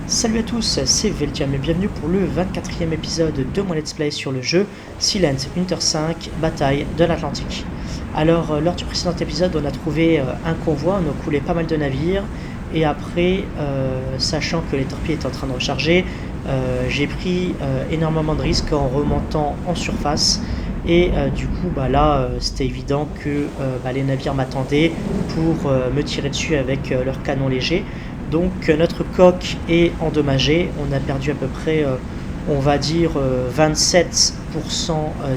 Salut à tous, c'est Veltiam et bienvenue pour le 24e épisode de mon let's play sur le jeu Silent Hunter 5 Bataille de l'Atlantique. Alors lors du précédent épisode on a trouvé un convoi, on a coulé pas mal de navires et après sachant que les torpilles étaient en train de recharger, j'ai pris énormément de risques en remontant en surface et du coup là c'était évident que les navires m'attendaient pour me tirer dessus avec leurs canons légers. Donc notre coque est endommagée, on a perdu à peu près, on va dire, 27%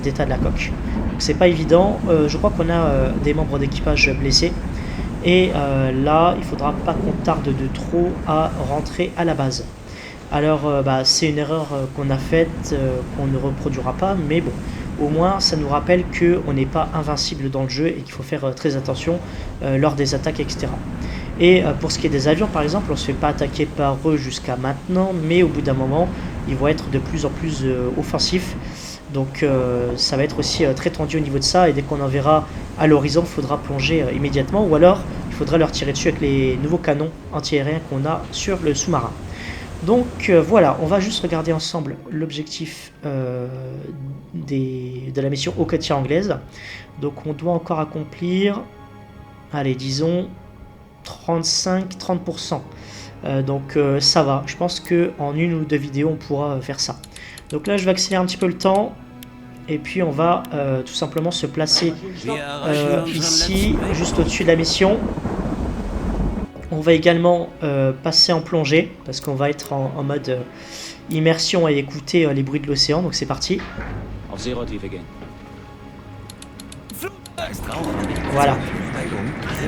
d'état de la coque. Donc c'est pas évident, je crois qu'on a des membres d'équipage blessés. Et là, il faudra pas qu'on tarde de trop à rentrer à la base. Alors c'est une erreur qu'on a faite, qu'on ne reproduira pas, mais bon, au moins ça nous rappelle qu'on n'est pas invincible dans le jeu et qu'il faut faire très attention lors des attaques, etc. Et pour ce qui est des avions, par exemple, on ne se fait pas attaquer par eux jusqu'à maintenant, mais au bout d'un moment, ils vont être de plus en plus offensifs. Donc ça va être aussi très tendu au niveau de ça, et dès qu'on en verra à l'horizon, il faudra plonger immédiatement, ou alors il faudra leur tirer dessus avec les nouveaux canons anti-aériens qu'on a sur le sous-marin. Donc voilà, on va juste regarder ensemble l'objectif de la mission aux côtières anglaises. Donc on doit encore accomplir, allez disons, 35-30%. Donc ça va, je pense qu'en une ou deux vidéos on pourra faire ça. Donc là je vais accélérer un petit peu le temps et puis on va tout simplement se placer ici, juste au-dessus de la mission. On va également passer en plongée parce qu'on va être en mode immersion et écouter les bruits de l'océan, donc c'est parti. Voilà.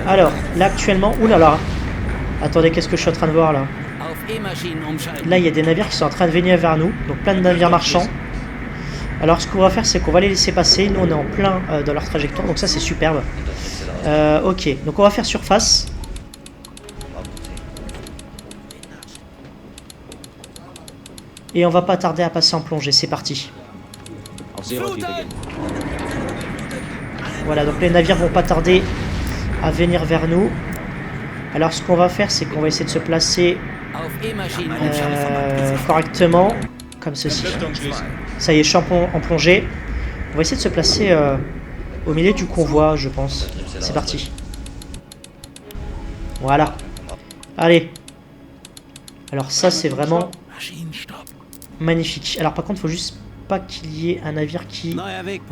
Alors, là actuellement, oulala. Attendez, qu'est-ce que je suis en train de voir là? Là, il y a des navires qui sont en train de venir vers nous, donc plein de navires marchands. Alors, ce qu'on va faire, c'est qu'on va les laisser passer. Nous, on est en plein dans leur trajectoire, donc ça, c'est superbe. Ok, donc on va faire surface. Et on va pas tarder à passer en plongée, c'est parti. Voilà, donc les navires vont pas tarder à venir vers nous. Alors ce qu'on va faire, c'est qu'on va essayer de se placer correctement, comme ceci. Ça y est, je suis en plongée. On va essayer de se placer au milieu du convoi, je pense. C'est parti. Voilà. Allez. Alors ça, c'est vraiment magnifique. Alors par contre, il faut juste pas qu'il y ait un navire qui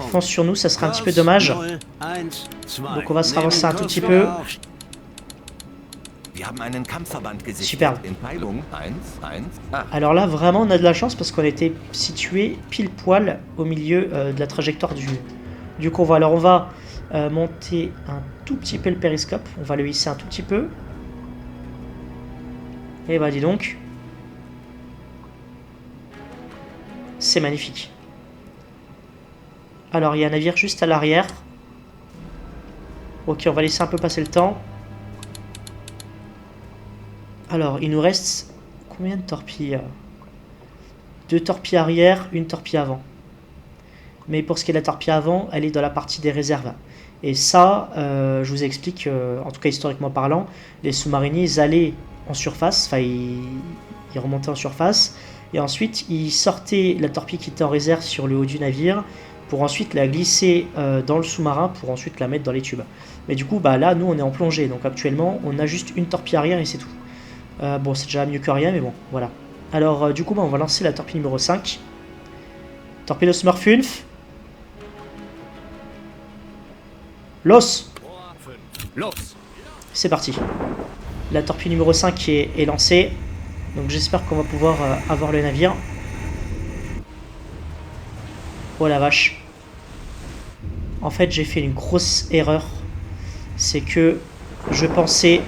fonce sur nous, ça serait un petit peu dommage. Donc on va se ravancer un tout petit peu. Superbe. Alors là, vraiment, on a de la chance parce qu'on était situé pile poil au milieu de la trajectoire du convoi. Alors on va monter un tout petit peu le périscope. On va le hisser un tout petit peu. Et bah dis donc. C'est magnifique. Alors il y a un navire juste à l'arrière. Ok, on va laisser un peu passer le temps. Alors il nous reste combien de torpilles? 2 torpilles arrière, 1 torpille avant. Mais pour ce qui est de la torpille avant, elle est dans la partie des réserves. Et ça, je vous explique, en tout cas historiquement parlant, les sous-mariniers ils allaient en surface, enfin ils remontaient en surface. Et ensuite, ils sortaient la torpille qui était en réserve sur le haut du navire pour ensuite la glisser dans le sous-marin pour ensuite la mettre dans les tubes. Mais du coup, là, nous, on est en plongée. Donc actuellement, on a juste une torpille arrière et c'est tout. Bon, c'est déjà mieux que rien, mais bon, voilà. Alors, du coup, on va lancer la torpille numéro 5. Torpedo Smurfunf. Los. C'est parti. La torpille numéro 5 est lancée. Donc j'espère qu'on va pouvoir avoir le navire. Oh la vache. En fait j'ai fait une grosse erreur. C'est que je pensais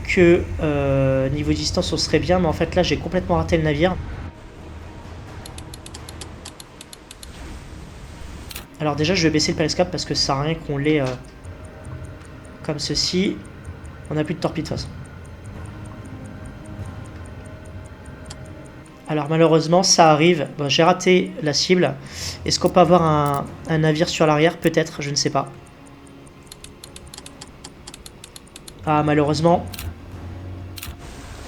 que niveau distance on serait bien. Mais en fait là j'ai complètement raté le navire. Alors déjà je vais baisser le périscope parce que ça sert à rien qu'on l'ait comme ceci. On n'a plus de torpille de toute façon. Alors malheureusement ça arrive, bon, j'ai raté la cible. Est-ce qu'on peut avoir un navire sur l'arrière? Peut-être, je ne sais pas. Ah malheureusement.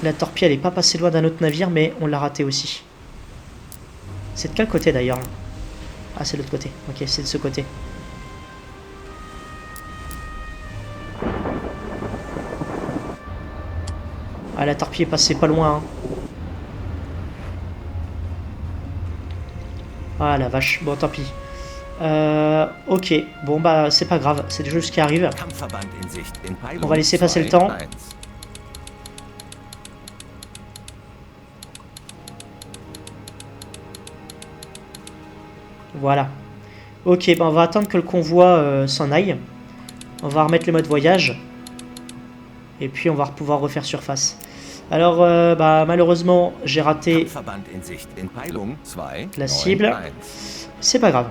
La torpille, elle est pas passée loin d'un autre navire, mais on l'a raté aussi. C'est de quel côté d'ailleurs? Ah, c'est de l'autre côté. Ok, c'est de ce côté. Ah, la torpille est passée pas loin. Hein. Ah la vache, bon tant pis. Ok, bon bah c'est pas grave, c'est des choses qui arrivent. On va laisser passer le temps. Voilà. Ok, bah on va attendre que le convoi s'en aille. On va remettre le mode voyage. Et puis on va pouvoir refaire surface. Alors, bah, malheureusement, j'ai raté la cible. C'est pas grave.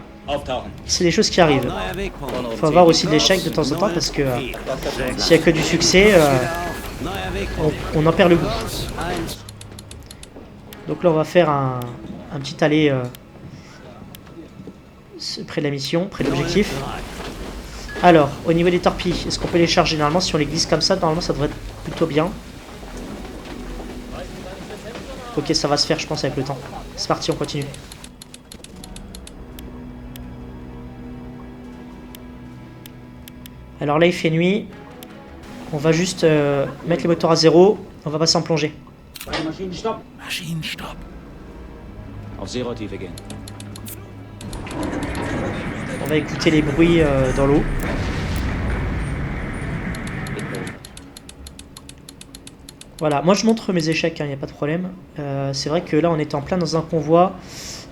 C'est des choses qui arrivent. Il faut avoir aussi de l'échec de temps en temps parce que s'il n'y a que du succès, on en perd le goût. Donc là, on va faire un petit aller près de la mission, près de l'objectif. Alors, au niveau des torpilles, est-ce qu'on peut les charger? Normalement, si on les glisse comme ça, normalement, ça devrait être plutôt bien. Ok, ça va se faire, je pense, avec le temps. C'est parti, on continue. Alors là, il fait nuit. On va juste mettre les moteurs à 0. On va passer en plongée. On va écouter les bruits dans l'eau. Voilà, moi je montre mes échecs, il n'y a pas de problème. C'est vrai que là on était en plein dans un convoi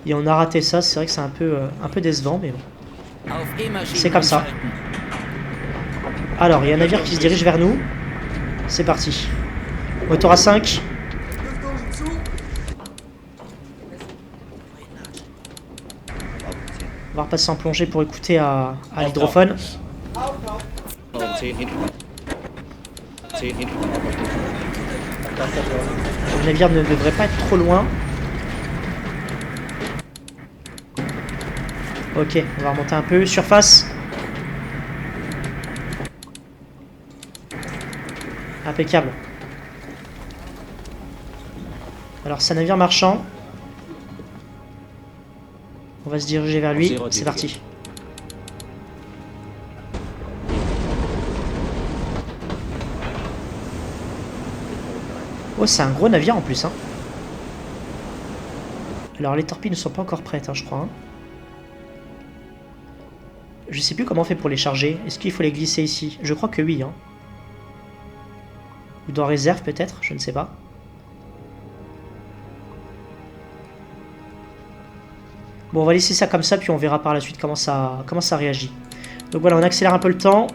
et on a raté ça, c'est vrai que c'est un peu décevant, mais bon. C'est comme ça. Alors, il y a un navire qui se dirige vers nous. C'est parti. Moteur à 5. On va repasser en plongée pour écouter à l'hydrophone. Le navire ne devrait pas être trop loin. Ok, on va remonter un peu. Surface. Impeccable. Alors, c'est un navire marchand. On va se diriger vers lui. C'est parti. Oh, c'est un gros navire en plus. Hein. Alors, les torpilles ne sont pas encore prêtes, hein, je crois. Hein. Je sais plus comment on fait pour les charger. Est-ce qu'il faut les glisser ici? Je crois que oui. Hein. Ou dans réserve peut-être, je ne sais pas. Bon, on va laisser ça comme ça, puis on verra par la suite comment ça réagit. Donc voilà, on accélère un peu le temps.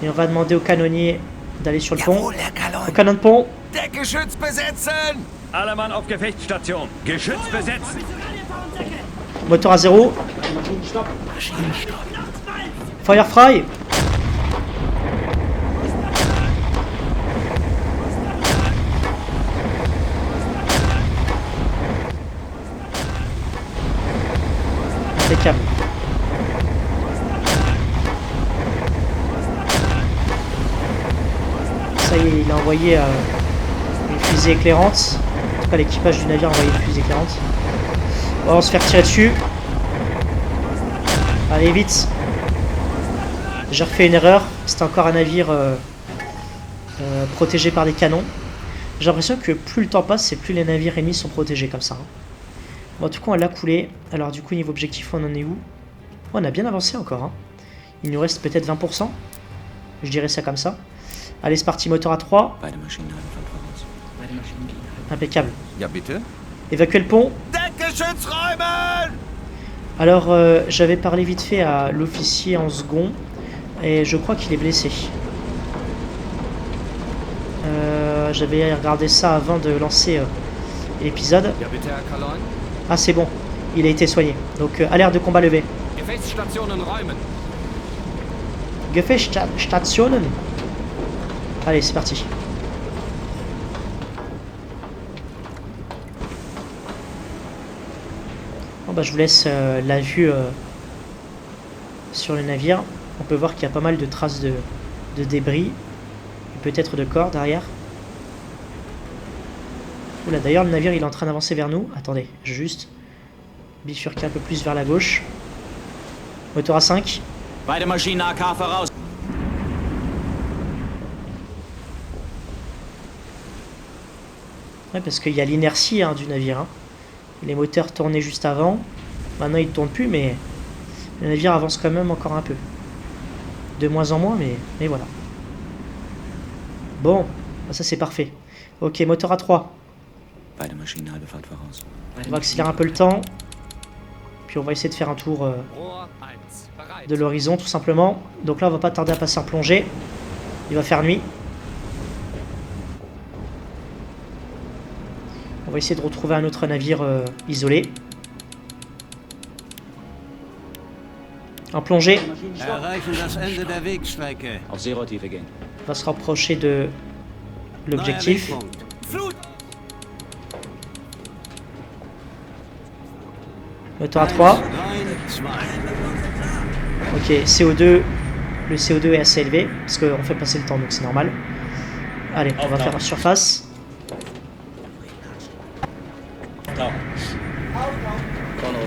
Et on va demander au canonnier d'aller sur le pont. Au canon de pont. Moteur à 0. Firefly. Impeccable. Ça y est, il a envoyé une fusée éclairante. En tout cas, l'équipage du navire a envoyé une fusée éclairante. On va se faire tirer dessus. Allez, vite. J'ai refait une erreur. C'était encore un navire protégé par des canons. J'ai l'impression que plus le temps passe et plus les navires ennemis sont protégés comme ça. Hein. Bon, en tout cas, on l'a coulé. Alors, du coup, niveau objectif, on en est où? Oh, on a bien avancé encore. Hein. Il nous reste peut-être 20%. Je dirais ça comme ça. Allez, c'est parti, moteur à 3. Impeccable. Évacuer le pont. Alors, j'avais parlé vite fait à l'officier en second. Et je crois qu'il est blessé. J'avais regardé ça avant de lancer l'épisode. Ah, c'est bon. Il a été soigné. Donc, alerte de combat levé. Gefechtsstationen. Allez, c'est parti. Bon, bah, je vous laisse la vue sur le navire. On peut voir qu'il y a pas mal de traces de débris. Et Peut-être de corps derrière. Oula, d'ailleurs, le navire, il est en train d'avancer vers nous. Attendez, juste bifurquer un peu plus vers la gauche. Moteur à 5. Beide Maschinen AK voraus. Ouais, parce qu'il y a l'inertie du navire. Hein. Les moteurs tournaient juste avant. Maintenant, ils ne tournent plus, mais le navire avance quand même encore un peu. De moins en moins, mais voilà. Bon, ça c'est parfait. Ok, moteur à 3. Beide Maschinen halbe Fahrt voraus. On va accélérer un peu le temps. Puis on va essayer de faire un tour de l'horizon, tout simplement. Donc là, on va pas tarder à passer en plongée. Il va faire nuit. On va essayer de retrouver un autre navire isolé. En plongée. Auf Seerotiefe gehen. On va se rapprocher de l'objectif. Moteur à 3. Ok, CO2. Le CO2 est assez élevé, parce qu'on fait passer le temps, donc c'est normal. Allez, on va faire surface.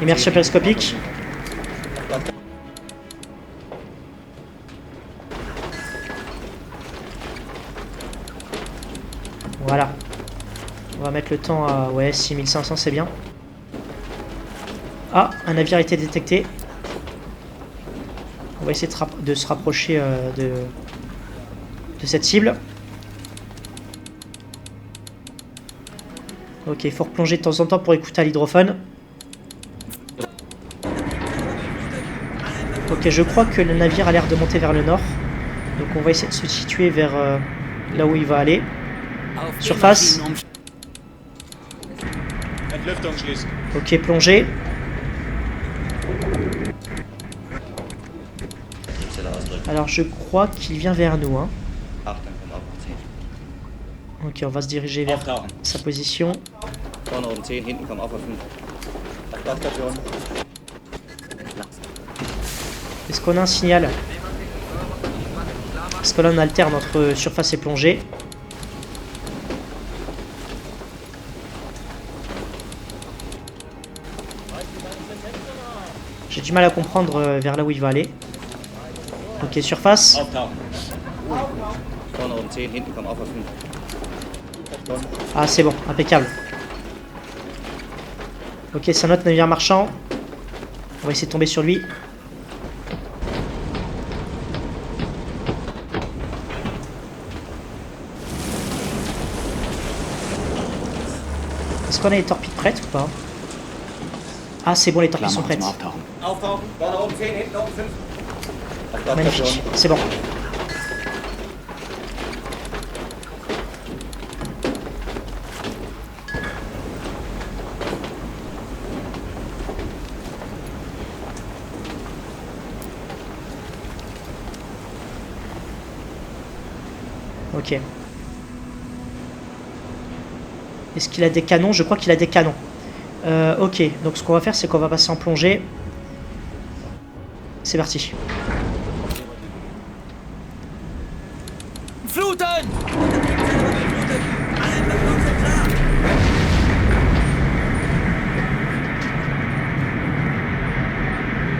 Immersion périscopique. Voilà. On va mettre le temps à... Ouais, 6500, c'est bien. Ah, un navire a été détecté. On va essayer de se rapprocher de cette cible. Ok, il faut replonger de temps en temps pour écouter à l'hydrophone. Ok, je crois que le navire a l'air de monter vers le nord. Donc on va essayer de se situer vers là où il va aller. Surface. Ok, plongée. Alors je crois qu'il vient vers nous. Hein. Ok, on va se diriger vers sa position. Est-ce qu'on a un signal? Parce que là on alterne entre surface et plongée. J'ai du mal à comprendre vers là où il va aller. Ok, surface. Ah, c'est bon, impeccable. Ok, c'est un autre navire marchand. On va essayer de tomber sur lui. Est-ce qu'on a les torpilles prêtes ou pas? Ah, c'est bon, les torpilles sont prêtes. Magnifique, c'est bon. Ok. Est-ce qu'il a des canons? Je crois qu'il a des canons. Ok, donc ce qu'on va faire, c'est qu'on va passer en plongée. C'est parti.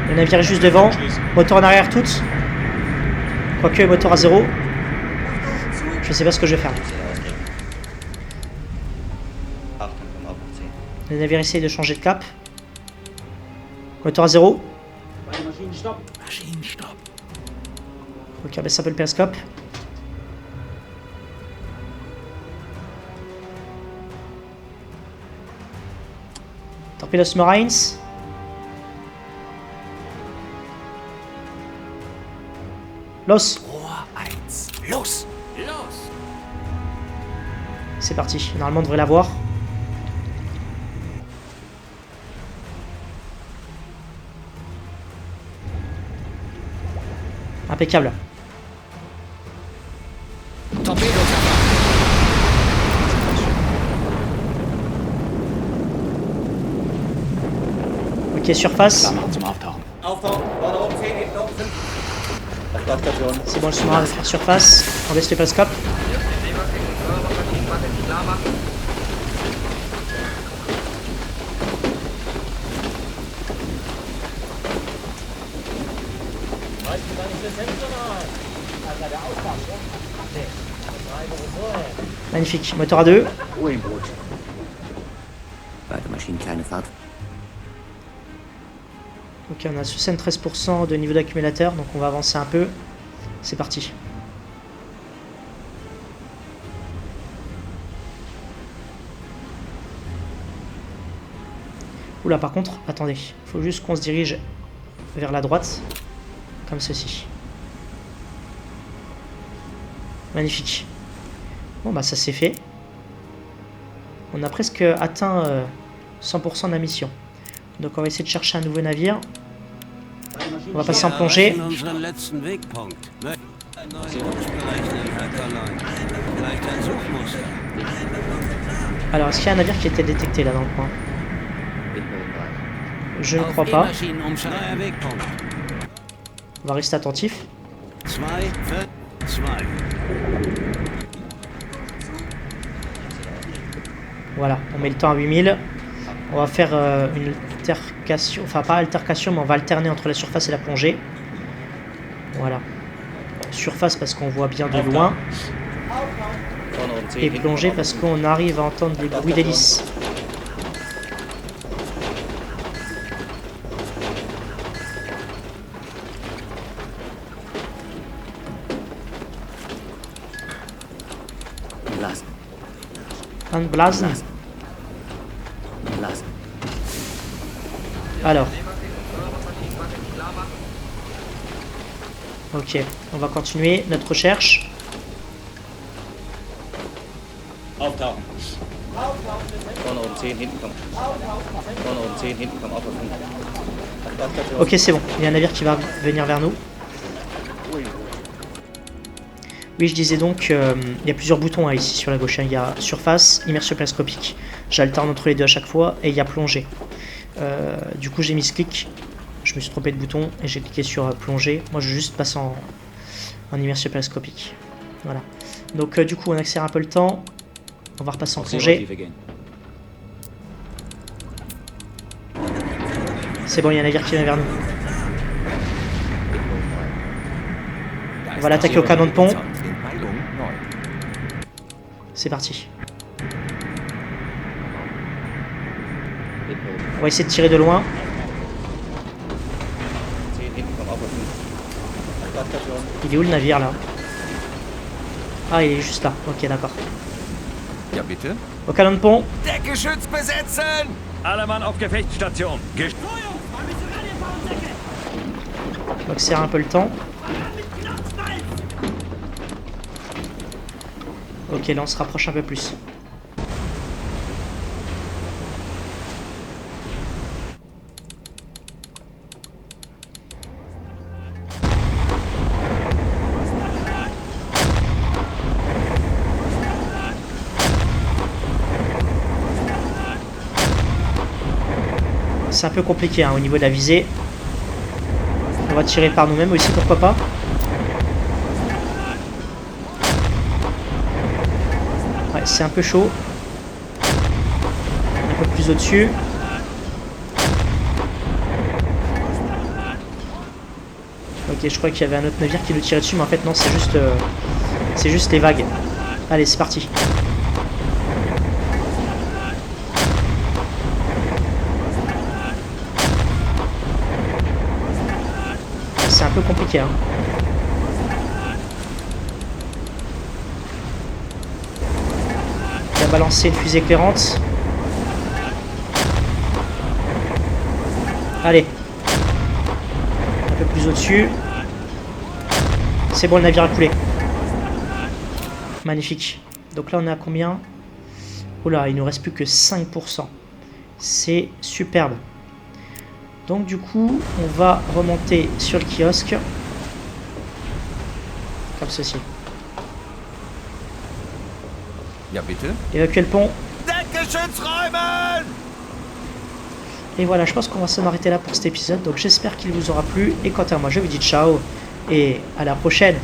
Le navire est juste devant. Moteur en arrière toutes. Quoique moteur à 0. Je sais pas ce que je vais faire. Le navire essaye de changer de cap. Moteur à 0. Ok, on baisse un peu le périscope. Torpedos Marines. Los. C'est parti. Normalement, on devrait l'avoir. Impeccable. Ok, surface. C'est bon, le sous-marin va faire surface. On baisse le périscope. Magnifique. Moteur à 2. Beide Maschinen keine Fahrt. Ok, on a 73% de niveau d'accumulateur, donc on va avancer un peu. C'est parti. Oula, par contre, attendez. Il faut juste qu'on se dirige vers la droite, comme ceci. Magnifique. Bon, bah ça c'est fait. On a presque atteint 100% de la mission. Donc on va essayer de chercher un nouveau navire. On va passer en plongée. Alors, est-ce qu'il y a un navire qui a été détecté là dans le coin? Je ne crois pas. On va rester attentif. Voilà, on met le temps à 8000. On va faire une altercation, enfin pas altercation, mais on va alterner entre la surface et la plongée. Voilà. Surface parce qu'on voit bien de loin. Et plongée parce qu'on arrive à entendre des bruits d'hélice. Blasen. Alors. Ok, on va continuer notre recherche. Auftauchen. Vorne oben 10, hinten kommt. Vorne oben 10, hinten kommt Aufruf. Ok, c'est bon. Il y a un navire qui va venir vers nous. Oui, je disais donc, il y a plusieurs boutons hein, ici sur la gauche. Hein. Il y a surface, immersion périscopique. J'alterne entre les deux à chaque fois. Et il y a plongée. Du coup, j'ai mis ce clic. Je me suis trompé de bouton et j'ai cliqué sur plongée. Moi, je vais juste passer en immersion périscopique. Voilà. Donc, du coup, on accélère un peu le temps. On va repasser en plongée. C'est bon, il y a un navire qui vient vers nous. On va l'attaquer au canon de pont. C'est parti. On va essayer de tirer de loin. Il est où le navire là? Ah, il est juste là. Ok, d'accord. Ja, bitte? Au canon de pont. Deckgeschütz besetzen! Alle Mann auf Gefechtsstation. On accélère un peu le temps. Ok, là on se rapproche un peu plus. C'est un peu compliqué hein, au niveau de la visée. On va tirer par nous-mêmes aussi, pourquoi pas. Ouais, c'est un peu chaud. Un peu plus au-dessus. Ok, je crois qu'il y avait un autre navire qui nous tirait dessus, mais en fait non, c'est juste les vagues. Allez, c'est parti. C'est un peu compliqué, hein. Il a balancé une fusée éclairante. Allez. Un peu plus au-dessus. C'est bon, le navire a coulé. Magnifique. Donc là, on est à combien? Oula, il ne nous reste plus que 5%. C'est superbe. Donc du coup, on va remonter sur le kiosque. Comme ceci. Ja, bitte? Évacuer le pont. Deckgeschütz räumen! Et voilà, je pense qu'on va s'en arrêter là pour cet épisode. Donc j'espère qu'il vous aura plu. Et quant à moi, je vous dis ciao. Et à la prochaine.